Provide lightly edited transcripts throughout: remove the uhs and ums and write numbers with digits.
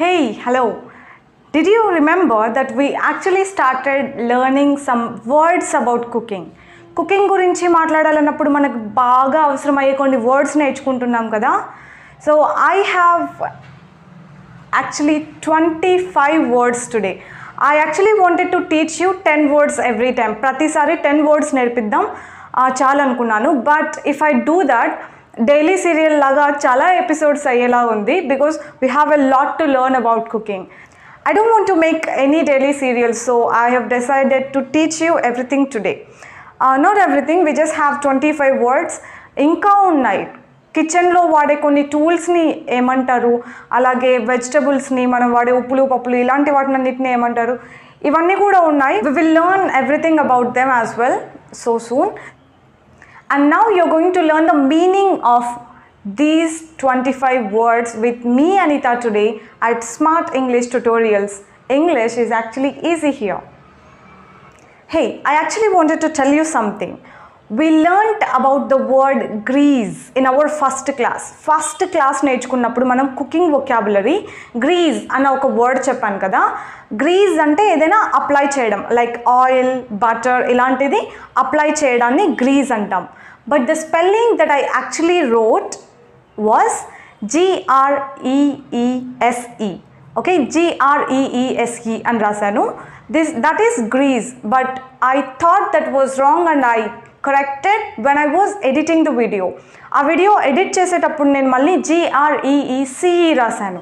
Hey, hello. Did you remember that we actually started learning some words about cooking? Cooking గురించి మాట్లాడాలన్నప్పుడు మనకు బాగా అవసరమయ్యే కొన్ని వర్డ్స్ నేర్చుకుంటున్నాం కదా. So I have actually 25 words today. I actually wanted to teach you 10 words every time. ప్రతిసారి 10 words నేర్పిద్దాం చాలా అనుకున్నాను. But if I do that daily serial లాగా చాలా ఎపిసోడ్స్ అయ్యేలా ఉంది because we have a lot to learn about cooking. I don't want to make any daily serials, so I have decided to teach you everything today. Not everything, we just have 25 words. ఇంకా ఉన్నాయి. కిచెన్లో వాడే కొన్ని టూల్స్ని ఏమంటారు, అలాగే వెజిటబుల్స్ని మనం వాడే ఉప్పులు పప్పులు ఇలాంటి వాటిని అన్నిటిని ఏమంటారు, ఇవన్నీ కూడా ఉన్నాయి. We will learn everything about them as well so soon. And now you're going to learn the meaning of these 25 words with me Anita today at Smart English Tutorials. English is actually easy here. Hey, I actually wanted to tell you something. We learnt about the word grease in our first class. First class నేర్చుకున్నప్పుడు మనం cooking vocabulary grease అన్న ఒక word చెప్పాను కదా. Grease అంటే ఏదైనా apply చేయడం, like oil butter ఇలాంటిది అప్లై చేయడాన్ని గ్రీజ్ అంటాం. But the spelling that I actually wrote was G-R-E-E-S-E. Okay, G-R-E-E-S-E అని రాశాను. That is grease, but I thought that was wrong and I corrected when I was editing the video. ఆ video edit చేసేటప్పుడు నేను మళ్ళీ G-R-E-E-C-E రాశాను.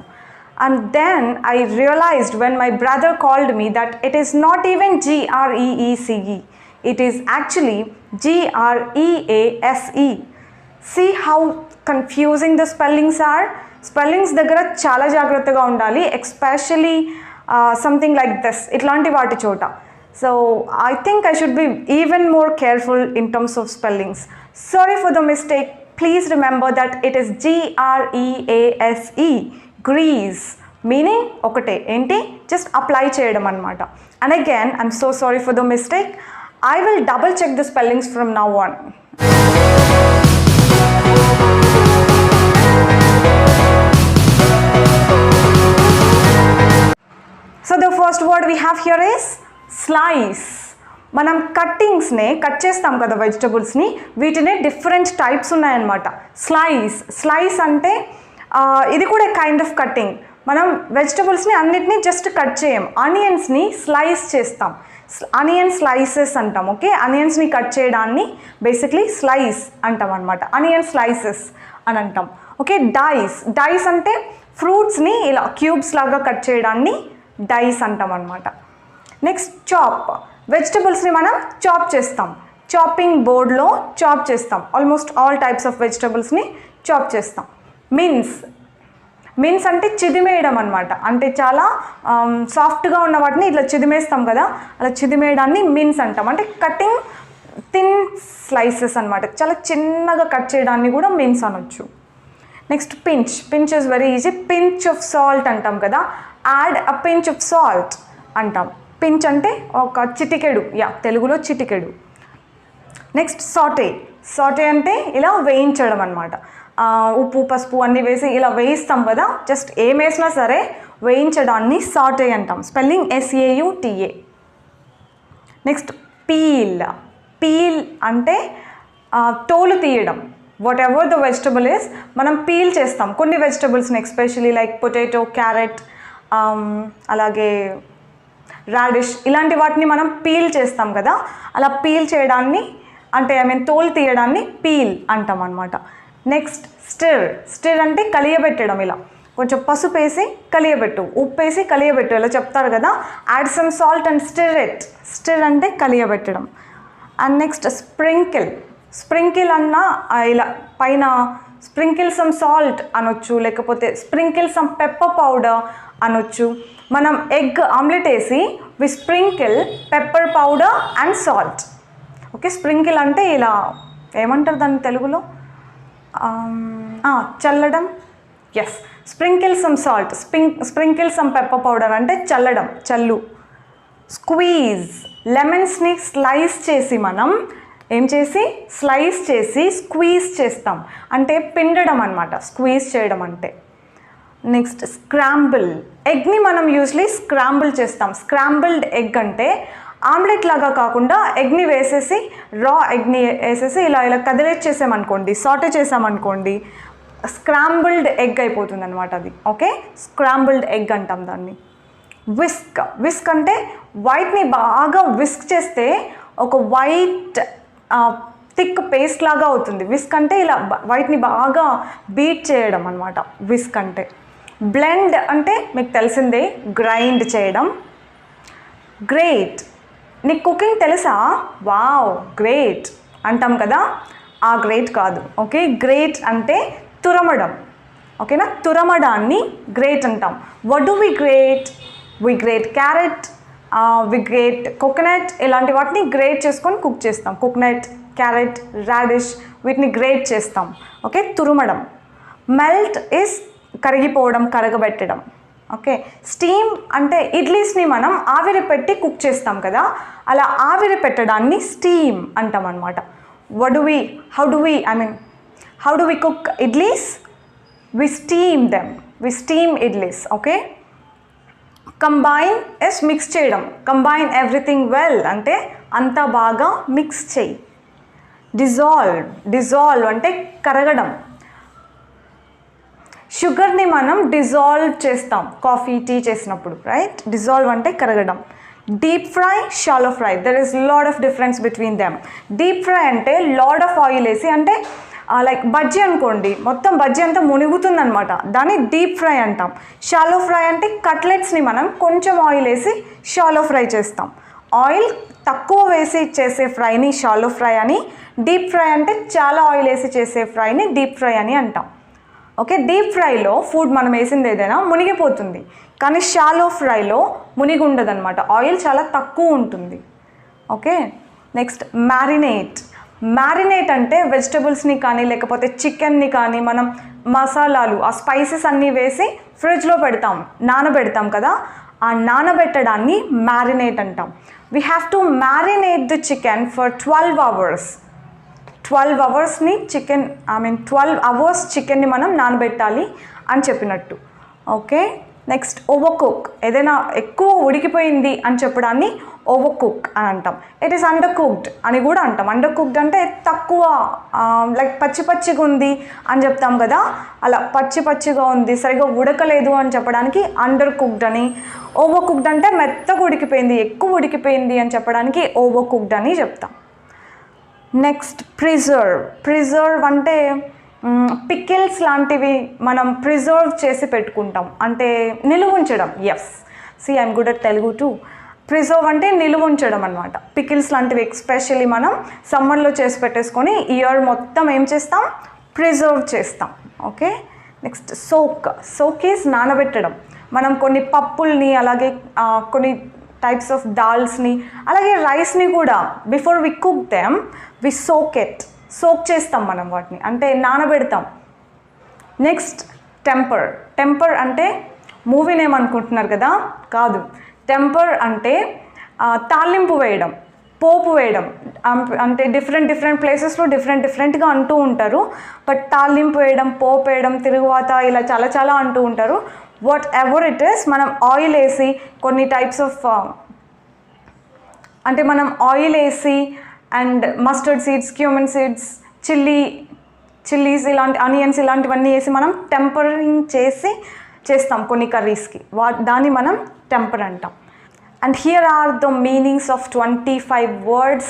And then I realized when my brother called me that it is not even G-R-E-E-C-E. It is actually G-R-E-A-S-E. See how confusing the spellings are. Spellings దగ్గర చాలా జాగ్రత్తగా ఉండాలి, especially something like this ఇట్లాంటి వాటి చోట. So I think I should be even more careful in terms of spellings. Sorry for the mistake. Please remember that it is G-R-E-A-S-E, grease. Meaning ఒకటే, ఏంటి, just apply చేయడం అనమాట. And again I'm so sorry for the mistake. I will double check the spellings from now on. So the first word we have here is slice. మనం కట్టింగ్స్ని cut చేస్తాం కదా వెజిటబుల్స్ని, వీటినే different types ఉన్నాయన్నమాట. Slice అంటే ఇది కూడా కైండ్ ఆఫ్ కట్టింగ్. మనం వెజిటబుల్స్ని అన్నిటినీ జస్ట్ కట్ చేయం, ఆనియన్స్ని స్లైస్ చేస్తాం, ఆనియన్ స్లైసెస్ అంటాం. ఓకే, ఆనియన్స్ని కట్ చేయడాన్ని బేసిక్లీ స్లైస్ అంటాం అనమాట, ఆనియన్ స్లైసెస్ అని అంటాం. ఓకే, డైస్ అంటే ఫ్రూట్స్ని ఇలా క్యూబ్స్ లాగా కట్ చేయడాన్ని డైస్ అంటాం అనమాట. నెక్స్ట్ చాప్, వెజిటబుల్స్ని మనం చాప్ చేస్తాం, చాపింగ్ బోర్డ్లో చాప్ చేస్తాం. ఆల్మోస్ట్ ఆల్ టైప్స్ ఆఫ్ వెజిటబుల్స్ని చాప్ చేస్తాం. మిన్స్ అంటే చిదిమేయడం అనమాట, అంటే చాలా సాఫ్ట్గా ఉన్న వాటిని ఇట్లా చిదిమేస్తాం కదా, అలా చిదిమేయడాన్ని మిన్స్ అంటాం. అంటే కటింగ్ థిన్ స్లైసెస్ అనమాట, చాలా చిన్నగా కట్ చేయడాన్ని కూడా మిన్స్ అనొచ్చు. Next pinch is very easy. Pinch of salt అంటాం కదా, add a pinch of salt అంటాం. పించ్ అంటే ఒక చిటికెడు, తెలుగులో చిటికెడు. నెక్స్ట్ సాటే అంటే ఇలా వేయించడం అనమాట. ఉప్పు పసుపు అన్నీ వేసి ఇలా వేయిస్తాం కదా, జస్ట్ ఏం వేసినా సరే వేయించడాన్ని సాటే అంటాం. Spelling SAUTA. నెక్స్ట్ పీల్ అంటే తోలు తీయడం. What ever the vegetable is, మనం పీల్ చేస్తాం కొన్ని వెజిటబుల్స్ని, ఎస్పెషలీ లైక్ పొటాటో, క్యారెట్, అలాగే రాడిష్, ఇలాంటి వాటిని మనం పీల్ చేస్తాం కదా, అలా పీల్ చేయడాన్ని అంటే తోలు తీయడాన్ని పీల్ అంటాం అనమాట. నెక్స్ట్ స్టిర్ అంటే కలియబెట్టడం. ఇలా కొంచెం పసుపు వేసి కలియబెట్టు, ఉప్పు వేసి కలియబెట్టు ఇలా చెప్తారు కదా, add some salt and stir అంటే కలియబెట్టడం. అండ్ నెక్స్ట్ స్ప్రింకిల్ అన్న ఇలా పైన స్ప్రింకిల్ సమ్ సాల్ట్ అనొచ్చు, లేకపోతే స్ప్రింకిల్ సమ్ పెప్పర్ పౌడర్ అనొచ్చు. మనం ఎగ్ ఆమ్లెట్ వేసి we sprinkle pepper powder and salt. Okay, sprinkle అంటే ఇలా ఏమంటారు దాన్ని తెలుగులో, చల్లడం. Yes, sprinkle some salt, sprinkle some pepper powder అంటే చల్లడం, చల్లు. స్క్వీజ్, లెమన్స్ని స్లైస్ చేసి మనం స్క్వీజ్ చేస్తాం, అంటే పిండడం అనమాట స్క్వీజ్ చేయడం అంటే. Next scramble. ఎగ్ని మనం యూజువలీ స్క్రాంబుల్ చేస్తాం. స్క్రాంబుల్డ్ ఎగ్ అంటే ఆమ్లెట్ లాగా కాకుండా ఎగ్ని వేసేసి రా ఎగ్ని వేసేసి ఇలా ఇలా కదిలేచేసామనుకోండి, సాటే చేసామనుకోండి, స్క్రాంబుల్డ్ ఎగ్ అయిపోతుంది అనమాట అది. ఓకే, స్క్రాంబుల్డ్ ఎగ్ అంటాం దాన్ని. విస్క్. విస్క్ అంటే వైట్ని బాగా విస్క్ చేస్తే ఒక వైట్ థిక్ పేస్ట్ లాగా అవుతుంది. విస్క్ అంటే ఇలా వైట్ని బాగా బీట్ చేయడం అనమాట విస్క్ అంటే. బ్లెండ్ అంటే మీకు తెలిసిందే, గ్రైండ్ చేయడం. గ్రేట్. నీకు కుకింగ్ తెలుసా? వావ్ గ్రేట్ అంటాం కదా, ఆ గ్రేట్ కాదు. ఓకే, గ్రేట్ అంటే తురమడం. ఓకేనా, తురమడాన్ని గ్రేట్ అంటాం. What do we grate? We grate carrot, we grate coconut, ఇలాంటి వాటిని గ్రేట్ చేసుకొని కుక్ చేస్తాం. కోకోనట్, క్యారెట్, రాడిష్, వీటిని గ్రేట్ చేస్తాం. ఓకే, తురుమడం. మెల్ట్ ఇస్ కరిగిపోవడం, కరగబెట్టడం. ఓకే, స్టీమ్ అంటే ఇడ్లీస్ని మనం ఆవిరి పెట్టి కుక్ చేస్తాం కదా, అలా ఆవిరి పెట్టడాన్ని స్టీమ్ అంటాం అనమాట. How do we cook idlis? We steam them. We steam idlis. Okay, combine is mix చేయడం. కంబైన్ ఎవ్రీథింగ్ వెల్ అంటే అంతా బాగా మిక్స్ చేయి. డిజాల్వ్ అంటే కరగడం. షుగర్ని మనం డిజాల్వ్ చేస్తాం కాఫీ, టీ చేసినప్పుడు, రైట్? డిజాల్వ్ అంటే కరగడం. Deep fry, shallow fry, there is lot of difference between them. Deep fry అంటే లాడ్ ఆఫ్ ఆయిల్ వేసి, అంటే లైక్ బజ్జీ అనుకోండి, మొత్తం బజ్జీ అంతా మునుగుతుంది అనమాట, దాన్ని డీప్ ఫ్రై అంటాం. షాలో ఫ్రై అంటే కట్లెట్స్ని మనం కొంచెం ఆయిల్ వేసి షాలో ఫ్రై చేస్తాం. ఆయిల్ తక్కువ వేసి చేసే ఫ్రైని షాలో ఫ్రై అని, డీప్ ఫ్రై అంటే చాలా ఆయిల్ వేసి చేసే ఫ్రైని డీప్ ఫ్రై అని అంటాం. ఓకే, డీప్ ఫ్రైలో ఫుడ్ మనం వేసింది ఏదైనా మునిగిపోతుంది, కానీ షాలో ఫ్రైలో మునిగి ఉండదు అనమాట, ఆయిల్ చాలా తక్కువ ఉంటుంది. Okay, next marinate. మ్యారినేట్ అంటే వెజిటబుల్స్ని కానీ లేకపోతే చికెన్ని కానీ మనం మసాలాలు, ఆ స్పైసెస్ అన్నీ వేసి ఫ్రిడ్జ్లో పెడతాం, నానబెడతాం కదా, ఆ నానబెట్టడాన్ని మ్యారినేట్ అంటాం. We have to marinate the chicken for 12 hours. 12 అవర్స్ని చికెన్ 12 అవర్స్ చికెన్ని మనం నానబెట్టాలి అని చెప్పినట్టు. Okay, next overcook. ఏదైనా ఎక్కువ ఉడికిపోయింది అని చెప్పడాన్ని ఓవర్ కుక్ అని అంటాం. ఇట్ ఈస్ అండర్ కుక్డ్ అని కూడా అంటాం. అండర్ కుక్డ్ అంటే తక్కువ, లైక్ పచ్చి పచ్చిగా ఉంది అని చెప్తాం కదా, అలా పచ్చి పచ్చిగా ఉంది, సరిగా ఉడకలేదు అని చెప్పడానికి అండర్ కుక్డ్ అని. ఓవర్ కుక్డ్ అంటే మెత్తగా ఉడికిపోయింది, ఎక్కువ ఉడికిపోయింది అని చెప్పడానికి ఓవర్ కుక్డ్ అని చెప్తాం. నెక్స్ట్ ప్రిజర్వ్ అంటే పికిల్స్ లాంటివి మనం ప్రిజర్వ్ చేసి పెట్టుకుంటాం, అంటే నిలువ ఉంచడం. Yes, see I'm good at Telugu too. Preserve అంటే నిలువ ఉంచడం అనమాట. పికిల్స్ లాంటివి ఎస్పెషల్లీ మనం సమ్మర్లో చేసి పెట్టేసుకొని ఇయర్ మొత్తం ఏం చేస్తాం? ప్రిజర్వ్ చేస్తాం. ఓకే, నెక్స్ట్ సోక్ ఈజ్ నానబెట్టడం. మనం కొన్ని పప్పుల్ని, అలాగే కొన్ని టైప్స్ ఆఫ్ దాల్స్ని, అలాగే రైస్ని కూడా before we cook them we soak చేస్తాం మనం వాటిని, అంటే నానబెడతాం. నెక్స్ట్ టెంపర్ అంటే మూవీ నేమ్ అనుకుంటున్నారు కదా, కాదు. టెంపర్ అంటే తాలింపు వేయడం, పోపు వేయడం. అంటే డిఫరెంట్ ప్లేసెస్లో డిఫరెంట్గా అంటూ ఉంటారు, బట్ తాలింపు వేయడం, పోపు వేయడం, తిరుగువాత, ఇలా చాలా అంటూ ఉంటారు. వాట్ ఎవర్ ఇట్ ఈస్, మనం ఆయిల్ వేసి కొన్ని టైప్స్ ఆఫ్, అంటే మనం ఆయిల్ వేసి and mustard seeds, cumin seeds, chillies, ఇలాంటి ఆనియన్స్, ఇలాంటివన్నీ వేసి మనం టెంపరింగ్ చేస్తాం కొన్ని కర్రీస్కి, దాన్ని మనం టెంపర్ అంటాం. And here are the meanings of 25 words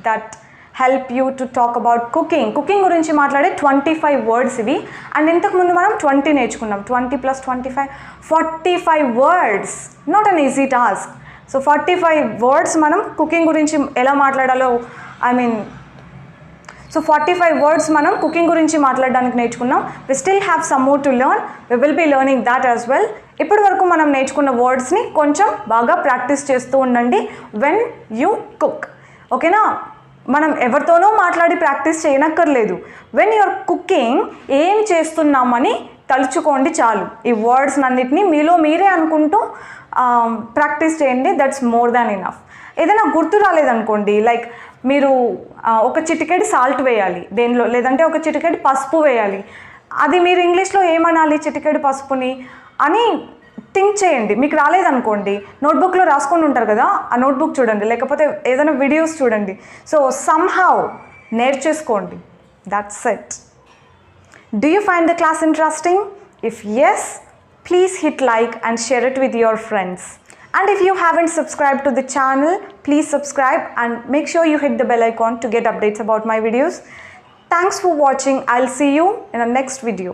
that help you to talk about cooking గురించి మాట్లాడే 25 words ఇవి. అండ్ ఇంతకుముందు మనం 20 నేర్చుకున్నాం. 20 + 25 45 words, not an easy task. So 45 words మనం కుకింగ్ గురించి ఎలా మాట్లాడాలో, సో 45 words మనం కుకింగ్ గురించి మాట్లాడడానికి నేర్చుకున్నాం. We still have some more to learn. We will be learning that as well. ఇప్పటి వరకు మనం నేర్చుకున్న వర్డ్స్ని కొంచెం బాగా ప్రాక్టీస్ చేస్తూ ఉండండి వెన్ యూ కుక్. ఓకేనా? మనం ఎవరితోనో మాట్లాడి ప్రాక్టీస్ చేయనక్కర్లేదు. వెన్ యూఆర్ కుకింగ్ ఏం చేస్తున్నామని తలుచుకోండి చాలు. ఈ వర్డ్స్ అన్నిటినీ మీలో మీరే అనుకుంటూ ప్రాక్టీస్ చేయండి. That's more than enough. ఏదైనా గుర్తు రాలేదనుకోండి, లైక్ మీరు ఒక చిటికెడు సాల్ట్ వేయాలి దేనిలో, లేదంటే ఒక చిటికెడు పసుపు వేయాలి. అది మీరు ఇంగ్లీష్లో ఏమనాలి చిటికెడు పసుపుని అని థింక్ చేయండి. మీకు రాలేదనుకోండి, నోట్బుక్లో రాసుకొని ఉంటారు కదా, ఆ నోట్బుక్ చూడండి, లేకపోతే ఏదైనా వీడియోస్ చూడండి. సో సమ్హౌ నేర్చేసుకోండి. That's it. Do you find the class interesting? If yes, please hit like and share it with your friends. And if you haven't subscribed to the channel, please subscribe and make sure you hit the bell icon to get updates about my videos. Thanks for watching. I'll see you in the next video.